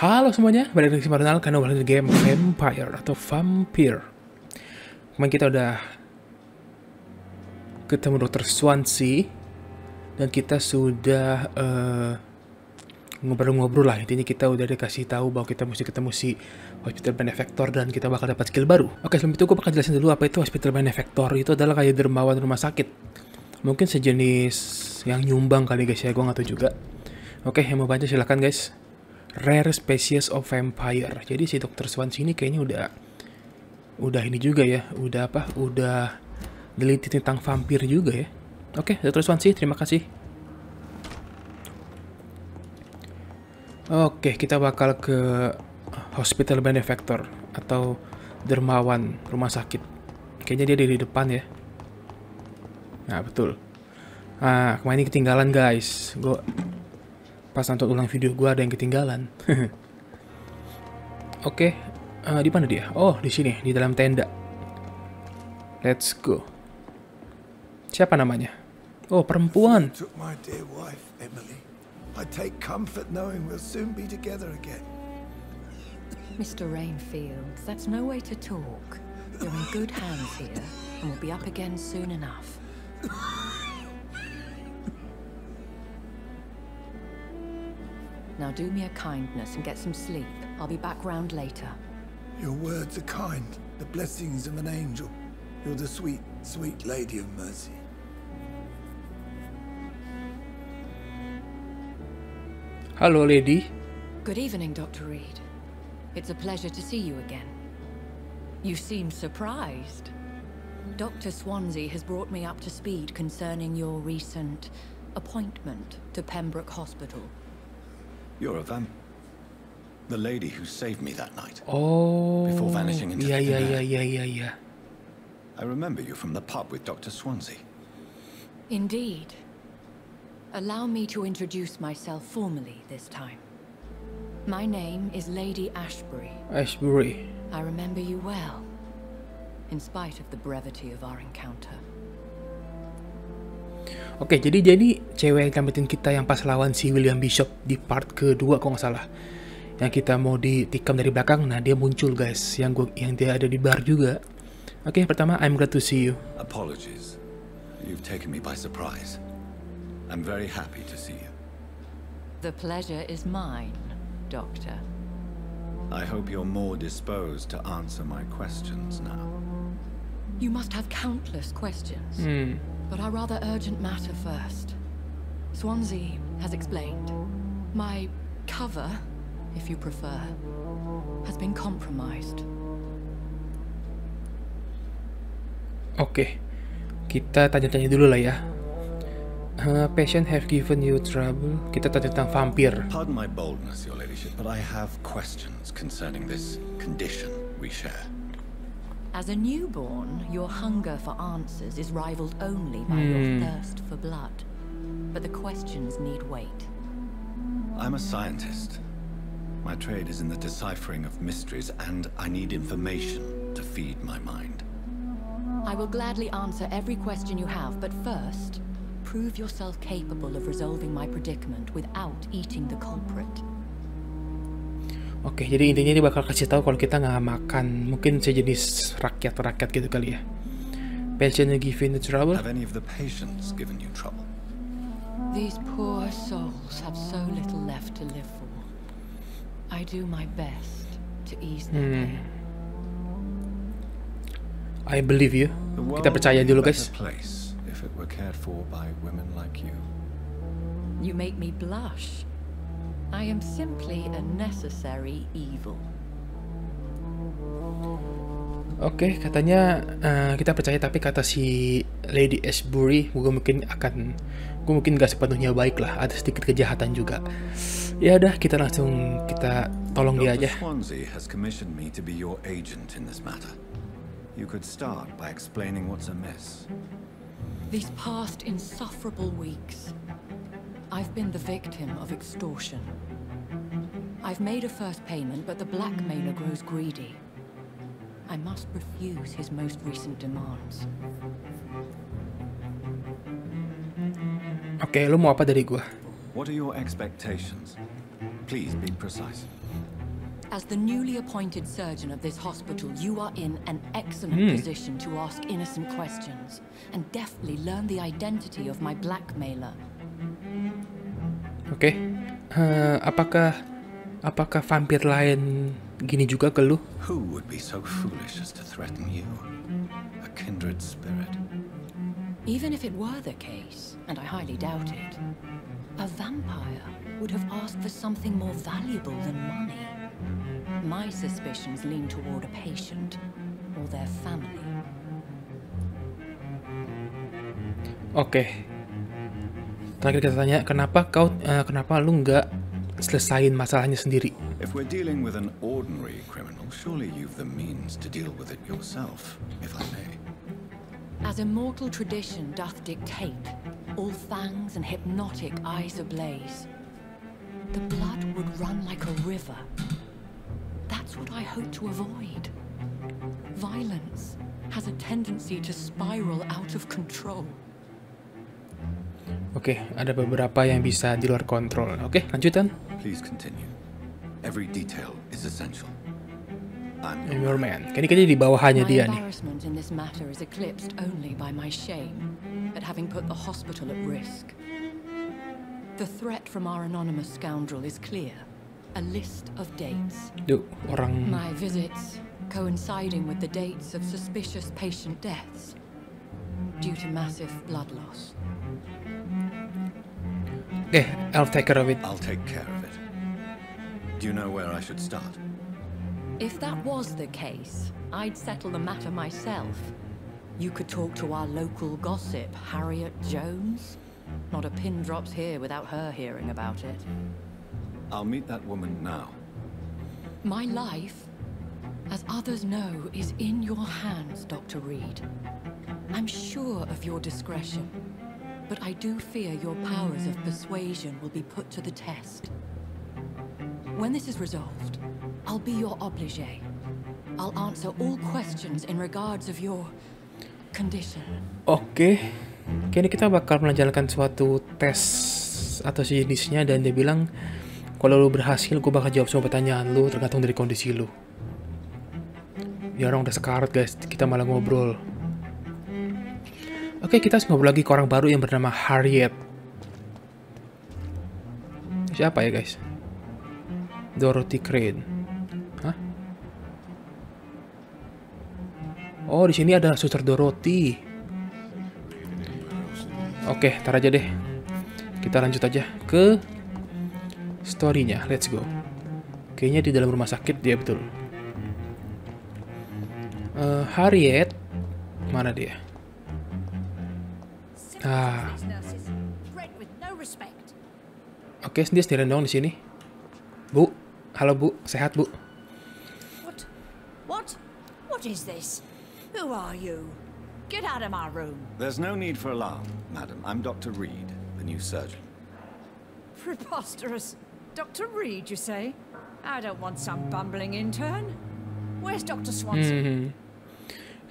Halo semuanya, balik lagi sama karena balik di game Vampyr atau Vampyr. Kemarin kita udah ketemu Dr. Swansea dan kita sudah ngobrol-ngobrol lah. Intinya kita udah dikasih tahu bahwa kita mesti ketemu si Hospital Benefactor dan kita bakal dapat skill baru. Oke, sebelum itu gue bakal jelasin dulu apa itu Hospital Benefactor. Itu adalah kayak dermawan rumah sakit. Mungkin sejenis yang nyumbang kali guys ya, gue nggak tahu juga. Oke, yang mau baca silahkan guys. Rare species of vampire. Jadi si Dr. Swansea ini kayaknya udah ini juga ya, udah neliti tentang vampir juga ya. Oke, Dr. Swansea, terima kasih. Oke, kita bakal ke Hospital Benefactor atau dermawan rumah sakit. Kayaknya dia di depan ya. Nah, betul. Nah, kemarin ini ketinggalan guys. Gue pas nonton ulang video gue ada yang ketinggalan. Oke, di mana dia? Oh, di sini, di dalam tenda. Let's go. Siapa namanya? Oh, perempuan. Mr. Rainfield, that's no way to talk. You're in good hands here, and we'll be up again soon enough. Now do me a kindness and get some sleep. I'll be back round later. Your words are kind, the blessings of an angel. You're the sweet, sweet lady of mercy. Hello, lady. Good evening, Dr. Reed. It's a pleasure to see you again. You seem surprised. Dr. Swansea has brought me up to speed concerning your recent appointment to Pembroke Hospital. You're a the lady who saved me that night. Oh, before vanishing into yeah. I remember you from the pub with Dr. Swansea. Indeed. Allow me to introduce myself formally this time. My name is Lady Ashbury. Ashbury. I remember you well, in spite of the brevity of our encounter. Oke, jadi cewek yang nyelamatin kita yang pas lawan si William Bishop di part kedua kalau nggak salah. Yang kita mau ditikam dari belakang, nah dia muncul guys, yang dia ada di bar juga. Oke, pertama I'm glad to see you. Apologies. You've taken me by surprise. I'm very happy to see you. The pleasure is mine, Doctor. I hope you're more disposed to answer my questions now. You must have countless questions. But our rather urgent matter first. Swansea has explained. My cover, if you prefer, has been compromised. Oke, kita tanya-tanya dulu lah ya. Patient have given you trouble. Kita tanya tentang vampir. Pardon my boldness, your ladyship, but I have questions concerning this condition we share. As a newborn, your hunger for answers is rivaled only by your thirst for blood. But the questions need wait. I'm a scientist. My trade is in the deciphering of mysteries, and I need information to feed my mind. I will gladly answer every question you have, but first, prove yourself capable of resolving my predicament without eating the culprit. Oke, jadi intinya dia bakal kasih tahu kalau kita nggak makan, mungkin sejenis rakyat gitu kali ya. Patient given the trouble. Have any of the patients given you trouble? These poor souls have so little left to live for. I do my best to ease their pain. I believe you. Kita percaya dulu guys. Place if it were cared for by women like you. You make me blush. I am simply a necessary evil. Oke, katanya kita percaya, tapi kata si Lady Ashbury, gue mungkin gak sepenuhnya baik lah, ada sedikit kejahatan juga. Ya udah, kita tolong dia aja. Dr. Swansea has commissioned me to be your agent in this matter. You could start by explaining what's amiss. These past insufferable weeks, I've been the victim of extortion. I've made a first payment, but the blackmailer grows greedy. I must refuse his most recent demands. Oke, lo mau apa dari gua? What are your expectations? Please be precise. As the newly appointed surgeon of this hospital, you are in an excellent position to ask innocent questions and deftly learn the identity of my blackmailer. Oke. Apakah vampir lain gini juga ke lu? Who would be so foolish as to threaten you? A kindred spirit. Even if it were the case, and I highly doubt it, a vampire would have asked for something more valuable than money. My suspicions lean toward a patient or their family. Oke. Terakhir kita tanya, kenapa lu nggak selesain masalahnya sendiri? If we're dealing with an ordinary criminal, surely you've the means to deal with it yourself, if I may. As immortal tradition doth dictate, all fangs and hypnotic eyes ablaze, the blood would run like a river. That's what I hope to avoid. Violence has a tendency to spiral out of control. Oke, ada beberapa yang bisa di luar kontrol. Oke, lanjutan. Please continue. Every detail is essential. I'm your man. Kayaknya di bawahannya dia nih. My embarrassment in this matter is eclipsed only by my shame at having put the hospital at risk. The threat from our anonymous scoundrel is clear. A list of dates. My visits coinciding with the dates of suspicious patient deaths due to massive blood loss. Okay, I'll take care of it. I'll take care of it. Do you know where I should start? If that was the case, I'd settle the matter myself. You could talk to our local gossip, Harriet Jones. Not a pin drops here without her hearing about it. I'll meet that woman now. My life, as others know, is in your hands, Dr. Reed. I'm sure of your discretion, but I do fear your powers of persuasion will be put to the test. When this is resolved, I'll be your obligé. I'll answer all questions in regards of your condition. Oke. Kayaknya kita bakal menjalankan suatu tes atau sejenisnya, dan dia bilang kalau lu berhasil, gue bakal jawab semua pertanyaan lu tergantung dari kondisi lu. Ya orang udah sekarat guys, kita malah ngobrol. Oke, kita harus ngobrol lagi ke orang baru yang bernama Harriet. Siapa ya guys? Dorothy Crane. Hah? Oh, di sini ada Suster Dorothy. Oke, tar aja deh. Kita lanjut aja ke story-nya. Let's go. Kayaknya di dalam rumah sakit dia, betul. Harriet, mana dia? Oke, dia sendirian dong di sini. Bu, halo Bu, sehat Bu? What is this? Who are you? Get out of my room. There's no need for alarm, madam. I'm Dr. Reed, the new surgeon. Preposterous. Dr. Reed, you say? I don't want some bumbling intern. Where's Dr. Swansea?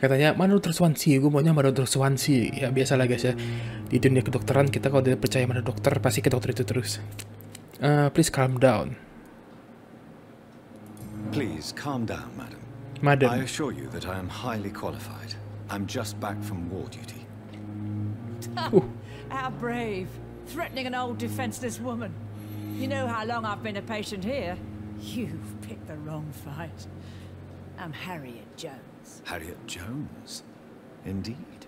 Katanya, mana Dr. Swansea? Gue maunya sama Dr. Swansea. Ya biasa lah guys ya. Di dunia kedokteran kita kalau tidak percaya mana dokter, pasti ke dokter itu terus. Please calm down. Please calm down, madam. Madam. I assure you that I am highly qualified. I'm just back from war duty. How brave. Threatening an old defenseless woman. You know how long I've been a patient here? You've picked the wrong fight. I'm Harriet Jones. Harriet Jones? Indeed.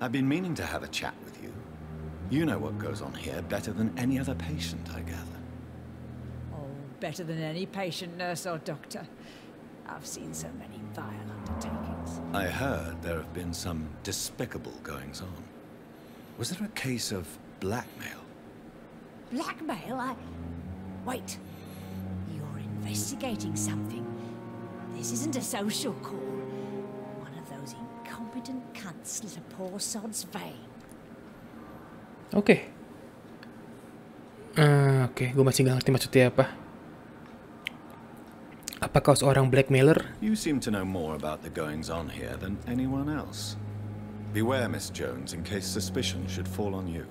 I've been meaning to have a chat with you. You know what goes on here better than any other patient, I gather. Oh, better than any patient, nurse or doctor. I've seen so many vile undertakings. I heard there have been some despicable goings-on. Was there a case of blackmail? Blackmail? Wait. You're investigating something. This isn't a social call. One of those incompetent cunts slit a poor sod's vein. Oke, gue masih gak ngerti maksudnya apa. Apa kau seorang blackmailer? You seem to know more about the goings-on here than anyone else. Beware, Miss Jones, in case suspicion should fall on you.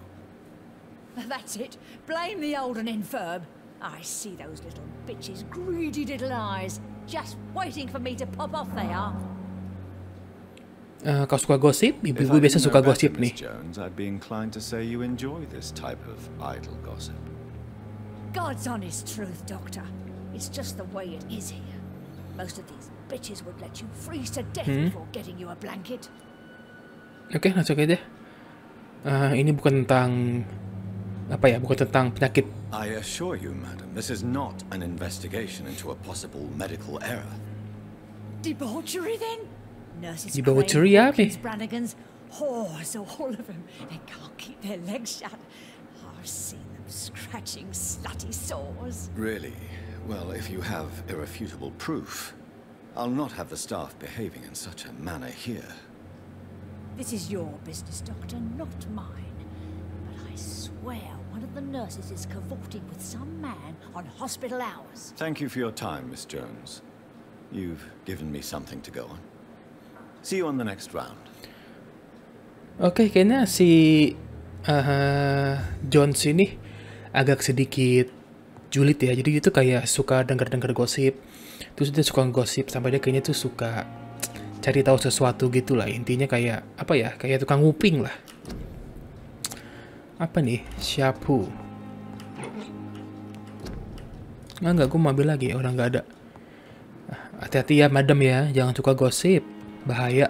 That's it. Blame the old and infirm. I see those little bitches' greedy little eyes, just waiting for me to pop off they are. Kau suka gosip? If Ibu-ibu I biasa didn't suka know better, gosip nih. Miss Jones, I'd be inclined to say you enjoy this type of idle gossip. God's honest truth, Doctor. It's just the way it is here. Most of these bitches would let you freeze to death before getting you a blanket. Oke, langsung aja deh. Ini bukan tentang apa ya? Bukan tentang penyakit. I assure you, madam, this is not an investigation into a possible medical error. Debauchery, then? Nurses Debauchery Crane, apa? Hawkins, Brannigan's, whores, all of them. They can't keep their legs shut. I've seen them scratching slutty sores. Really? Well, if you have irrefutable proof, I'll not have the staff behaving in such a manner here. This is your business, Doctor, not mine. But I swear one of the nurses is cavorting with some man on hospital hours. Thank you for your time, Miss Jones. You've given me something to go on. See you on the next round. Oke, kayaknya si Jones ini agak sedikit julid ya. Jadi dia tuh kayak suka denger-denger gosip. Terus dia suka gosip sampai dia kayaknya tuh suka cari tahu sesuatu gitu lah. Intinya kayak apa ya? Kayak tukang nguping lah. Apa nih? Shampoo. Enggak, gue mau ambil lagi. Orang nggak ada. Hati-hati ya, madam ya. Jangan suka gosip. Bahaya.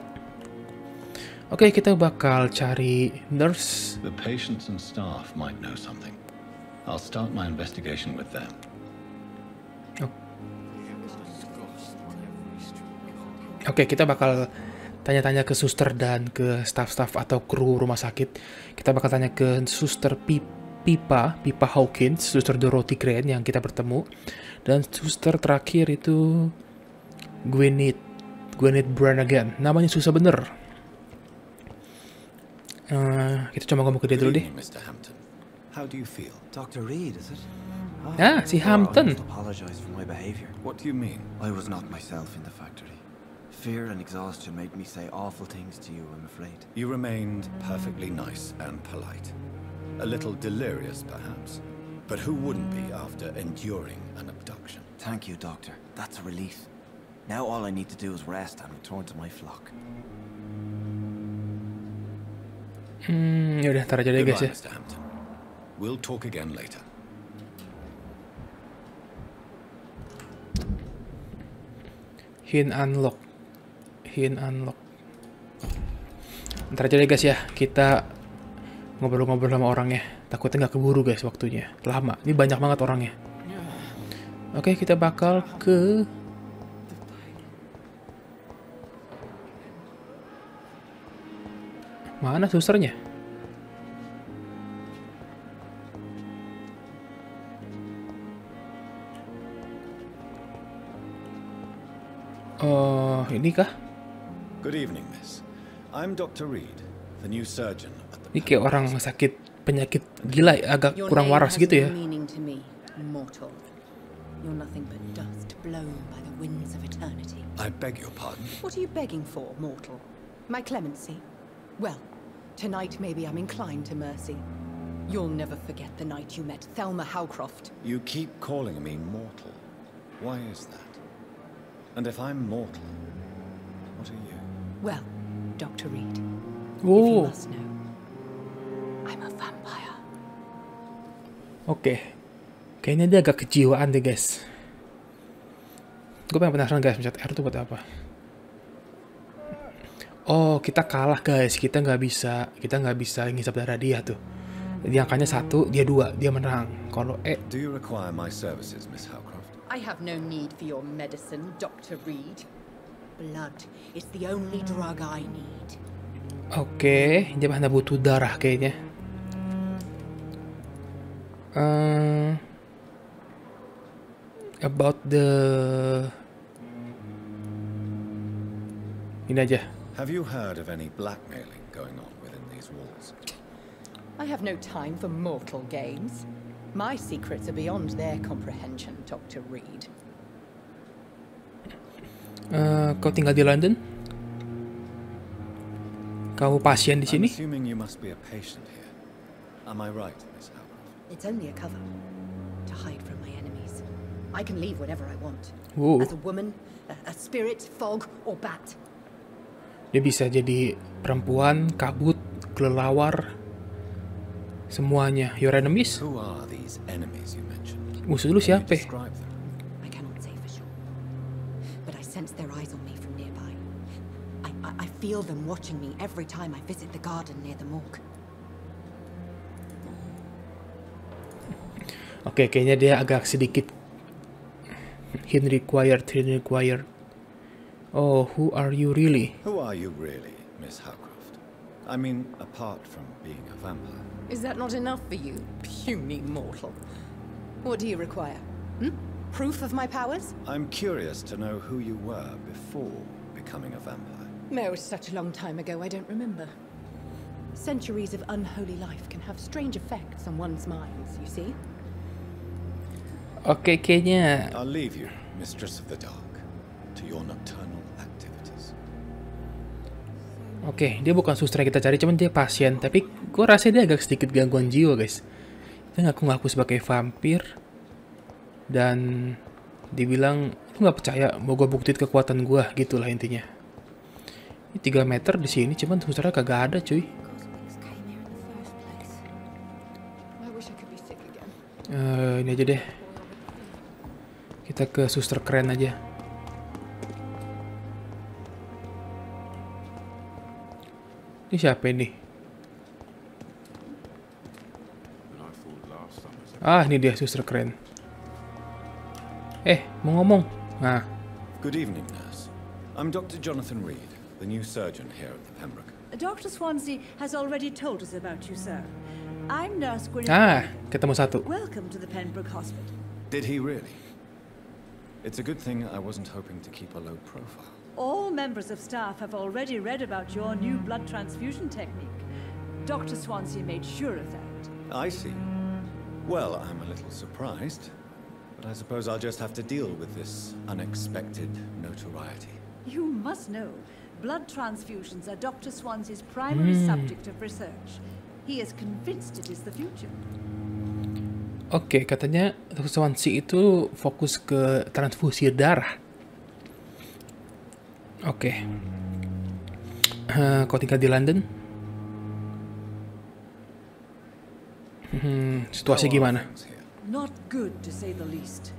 Oke, kita bakal cari nurse. The patients and staff might know something. I'll start my investigation with them. Oke, kita bakal tanya-tanya ke suster dan ke staff-staff atau kru rumah sakit. Kita bakal tanya ke suster Pipa Hawkins, suster Dorothy Crane yang kita bertemu, dan suster terakhir itu Gwyneth Brannigan. Namanya susah bener. Kita coba ngomong ke dia dulu deh. Mr. Hampton, how do you feel? Dr. Reed, is it? Si Hampton. I must apologize for my behavior. What do you mean? I was not myself in the factory. Fear and exhaustion made me say awful things to you, I'm afraid. You remained perfectly nice and polite. A little delirious, perhaps. But who wouldn't be after enduring an abduction? Thank you, Doctor. That's a relief. Now all I need to do is rest and return to my flock. Yaudah, ntar aja deh guys ya. Mr. Hampton. We'll talk again later. Hint unlock. Ntar aja deh guys ya. Kita ngobrol-ngobrol sama orangnya. Takutnya nggak keburu guys waktunya. Lama. Ini banyak banget orangnya. Oke, kita bakal ke... Mana susternya? Oh, ini kah? Good evening, miss. I'm Dr. Reed, the new surgeon at the... Ini kayak orang sakit penyakit gila, agak kurang waras gitu ya. Meaning to me, mortal. You're nothing but dust blown by the winds of eternity. I beg your pardon. What are you begging for, mortal? My clemency? Well, tonight maybe I'm inclined to mercy. You'll never forget the night you met Thelma Howcroft. You keep calling me mortal. Why is that? And if I'm mortal, what are you? Well, Dr. Reed, if you Oh, must know, I'm a vampire. oke. Kayaknya dia agak kejiwaan deh guys. Gue pengen penasaran guys, pencet R itu buat apa? Oh, kita kalah guys. Kita nggak bisa ngisap darah dia tuh. Dia angkanya 1, dia 2, dia menang. Kalau Do you require my services, Miss Howcroft? I have no need for your medicine, Dr. Reed. Blood is the only drug I need. Oke, dia hanya butuh darah kayaknya. About the... Ini aja. Have you heard of any blackmailing going on within these walls? I have no time for mortal games. My secrets are beyond their comprehension, Dr. Reed. Kau tinggal di London? Kau pasien di sini? I'm assuming you must be a patient here. Am I right, Miss Howcroft? It's only a cover. to hide from my enemies. I can leave whenever I want. Wow. As a woman, a spirit, fog, or bat. Dia bisa jadi perempuan, kabut, kelelawar, semuanya. Your enemies? Who are these enemies you mentioned? Musuh dulu Can you siapa? describe them? I cannot say for sure. But I sense their eyes on me from nearby. I feel them watching me every time I visit the garden near the morgue. Oke, kayaknya dia agak sedikit hint required. Oh, who are you really? Who are you really, Miss Howcroft? I mean, apart from being a vampire. Is that not enough for you, puny mortal? What do you require? Proof of my powers? I'm curious to know who you were before becoming a vampire. No, it's such a long time ago, I don't remember. Centuries of unholy life can have strange effects on one's minds, you see? Oke, kayaknya I'll leave you, Mistress of the Dark, to your nocturnal activities. Oke, dia bukan suster yang kita cari, cuman dia pasien. Tapi gue rasa dia agak sedikit gangguan jiwa, guys. Dia ngaku-ngaku sebagai vampir. Dan dibilang, lu gak percaya, mau gue buktiin kekuatan gue, gitulah intinya. Ini 3 meter di sini, cuman susternya kagak ada, cuy. Ini aja deh. Kita ke suster keren aja. Ini siapa ini? Ah, ini dia suster keren. Mau ngomong. Nah. Good evening, nurse. I'm Dr. Jonathan Reed, the new surgeon here at the Pembroke. Dr. Swansea has already told us about you, sir. I'm Nurse Gwyneth. Ketemu satu. Welcome to the Pembroke Hospital. Did he really? It's a good thing I wasn't hoping to keep a low profile. All members of staff have already read about your new blood transfusion technique. Dr. Swansea made sure of that. I see. Well, I'm a little surprised, but I suppose I'll just have to deal with this unexpected notoriety. You must know, blood transfusions are Dr. Swansea's primary subject of research. He is convinced it is the future. Oke, katanya Dr. Swansea itu fokus ke transfusi darah. Oke. Kau tinggal di London? Situasi gimana? Not good, to say the least.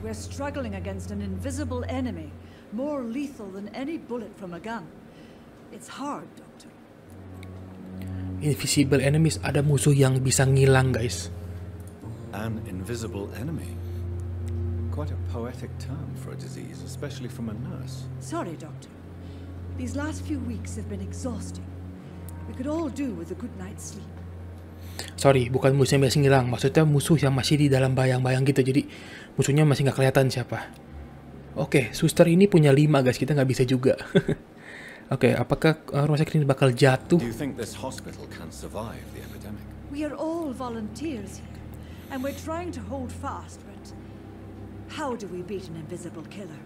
We're struggling against an invisible enemy, more lethal than any bullet from a gun. It's hard, Doctor. Invisible enemies, ada musuh yang bisa ngilang, guys. An invisible enemy. Quite a poetic term for a disease, especially from a nurse. Sorry, Doctor. These last few weeks have been exhausting. We could all do with a good night's sleep. Sorry, bukan musuh yang biasa ngilang. Maksudnya musuh yang masih di dalam bayang-bayang gitu. Jadi musuhnya masih nggak kelihatan siapa. Oke, suster ini punya 5, guys. Kita nggak bisa juga. Oke, apakah rumah sakit ini bakal jatuh? Do you think this hospital can survive the epidemic? We are all volunteers here, and we're trying to hold fast, but how do we beat an invisible killer?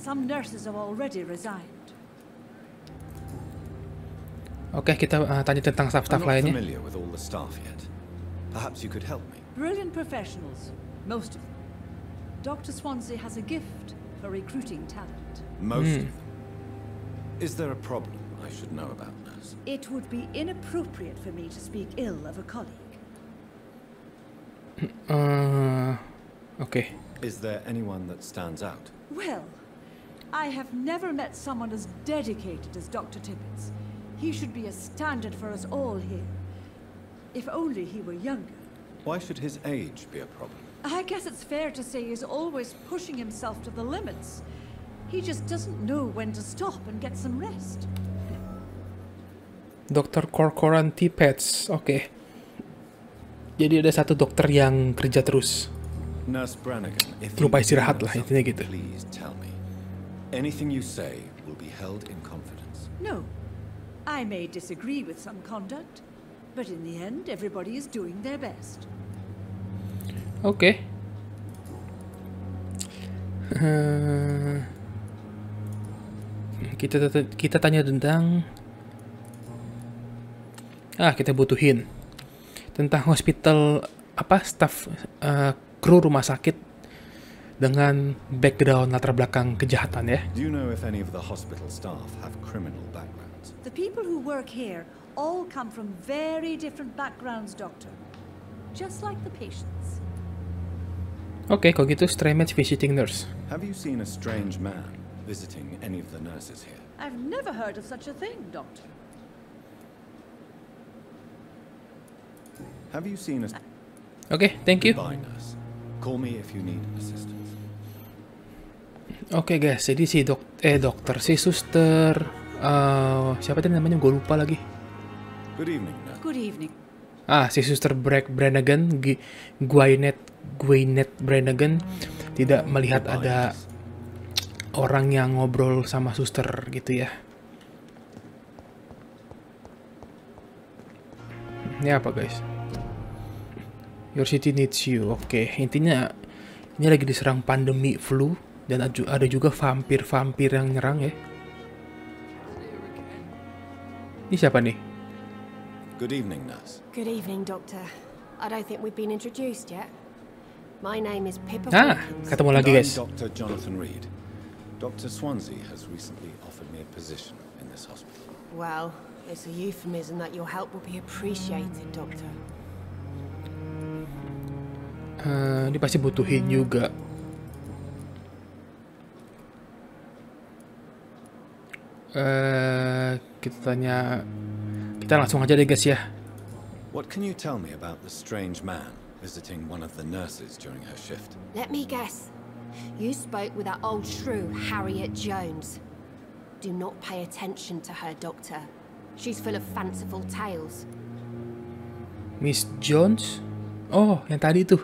Some nurses have already resigned. Oke, kita tanya tentang staff-staff I'm not lainnya. familiar with all the staff yet. Perhaps you could help me. Brilliant professionals, most of them. Dr. Swansea has a gift for recruiting talent. Most of them. Is there a problem I should know about, nurse? It would be inappropriate for me to speak ill of a colleague. Oke. Is there anyone that stands out? Well, I have never met someone as dedicated as Dr. Tippett. He should be a standard for us all here. If only he were younger. Why should his age be a problem? I guess it's fair to say he's always pushing himself to the limits. He just doesn't know when to stop and get some rest. Dr. Corcoran Tippett. Oke. Jadi ada satu dokter yang kerja terus. Nurse Brannigan, if Lupa you istirahat know lah, intinya something, gitu. please tell me. Anything you say will be held in confidence. No. I may disagree with some conduct, but in the end, everybody is doing their best. Oke. Kita tanya tentang kita butuhin tentang hospital staff kru rumah sakit dengan background latar belakang kejahatan ya. Do you know if any of the hospital staff have criminal backgrounds? The people who work here all come from very different backgrounds, Doctor. Just like the patients. Oke, kalau gitu strange visiting nurse. Have you seen a strange man visiting any of the nurses here? I've never heard of such a thing, Doctor. Have you seen a... Oke, thank you. Goodbye, nurse. Call me if you need assistance. Oke guys, jadi si dokter, si suster, siapa tadi namanya? Gue lupa lagi. Good evening, nurse. Good evening. Si suster Brannigan, Gwyneth Brannigan tidak melihat ada orang yang ngobrol sama suster gitu ya. Ini apa guys? Your city needs you. Oke, intinya ini lagi diserang pandemi flu dan ada juga vampir yang nyerang ya. Ini siapa nih? Good evening, nurse. Good evening, Doctor. I don't think we've been introduced yet. My name is Pippa. Ketemu lagi guys. I'm Dr. Jonathan Reed. Dr. Swansea has recently offered me a position in this hospital. Well, it's a euphemism that your help will be appreciated, Doctor. Ini pasti butuhin juga. Kita langsung aja deh guys ya. What can you tell me about the strange man visiting one of the nurses during her shift? Let me guess. You spoke with that old shrew, Harriet Jones. Do not pay attention to her, Doctor. She's full of fanciful tales. Miss Jones? Oh, yang tadi tuh.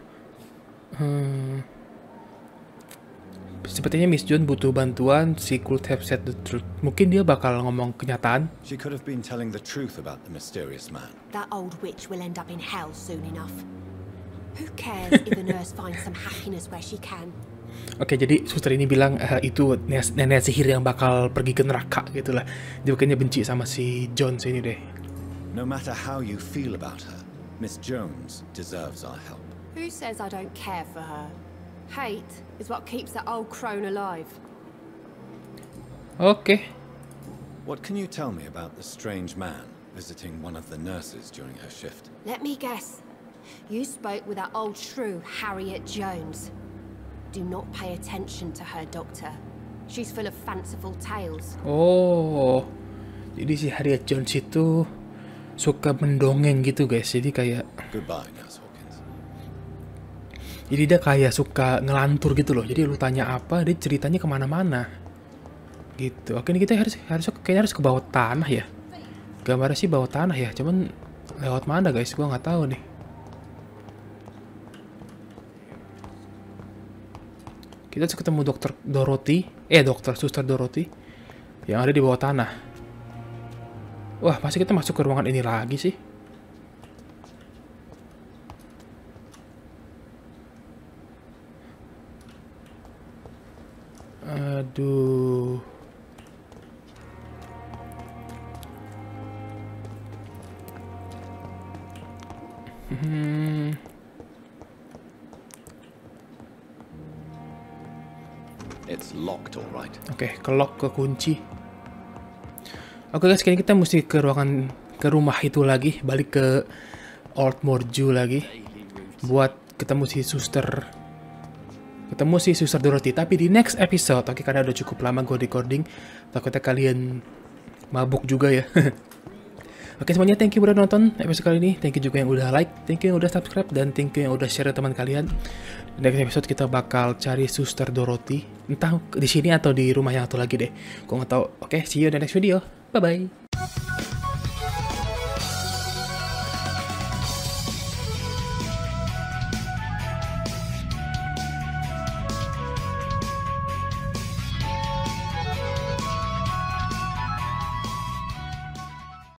Sepertinya Miss Jones butuh bantuan. She could have said the truth. Mungkin dia bakal ngomong kenyataan. She could have been telling the truth about the mysterious man. That old witch will end up in hell soon enough. Who cares if the nurse finds some happiness where she can? Oke, jadi suster ini bilang itu nenek sihir yang bakal pergi ke neraka gitu lah. Dia bukannya benci sama si Jones ini deh. No matter how you feel about her, Miss Jones deserves our help. Who says I don't care for her? Hate is what keeps that old crone alive. Oke. What can you tell me about the strange man visiting one of the nurses during her shift? Let me guess. You spoke with that old shrew, Harriet Jones. Do not pay attention to her, Doctor. She's full of fanciful tales. Oh, jadi si Harriet Jones itu suka mendongeng gitu guys. Jadi kayak Goodbye, Nurse Hawkins. Jadi dia kayak suka ngelantur gitu loh. Jadi lu tanya apa, dia ceritanya kemana-mana. Gitu. Oke, ini kita kayaknya harus ke bawah tanah ya. Gambarnya sih bawah tanah ya. Cuman lewat mana guys? Gua nggak tahu nih. Kita harus ketemu dokter Suster Dorothy yang ada di bawah tanah. Wah, masa kita masuk ke ruangan ini lagi sih? Aduh. It's locked, all right. Oke, kelok, kekunci. Oke guys, kayaknya kita mesti ke rumah itu lagi, balik ke Old Morju lagi, buat ketemu si suster Dorothy. Tapi di next episode, oke, karena udah cukup lama gue recording, takutnya kalian mabuk juga ya. Oke semuanya, thank you udah nonton episode kali ini. Thank you juga yang udah like, thank you yang udah subscribe, dan thank you yang udah share ke teman kalian. Next episode kita bakal cari Suster Dorothy, entah di sini atau di rumah yang satu lagi deh. Gue nggak tahu. Oke, see you in the next video. Bye bye.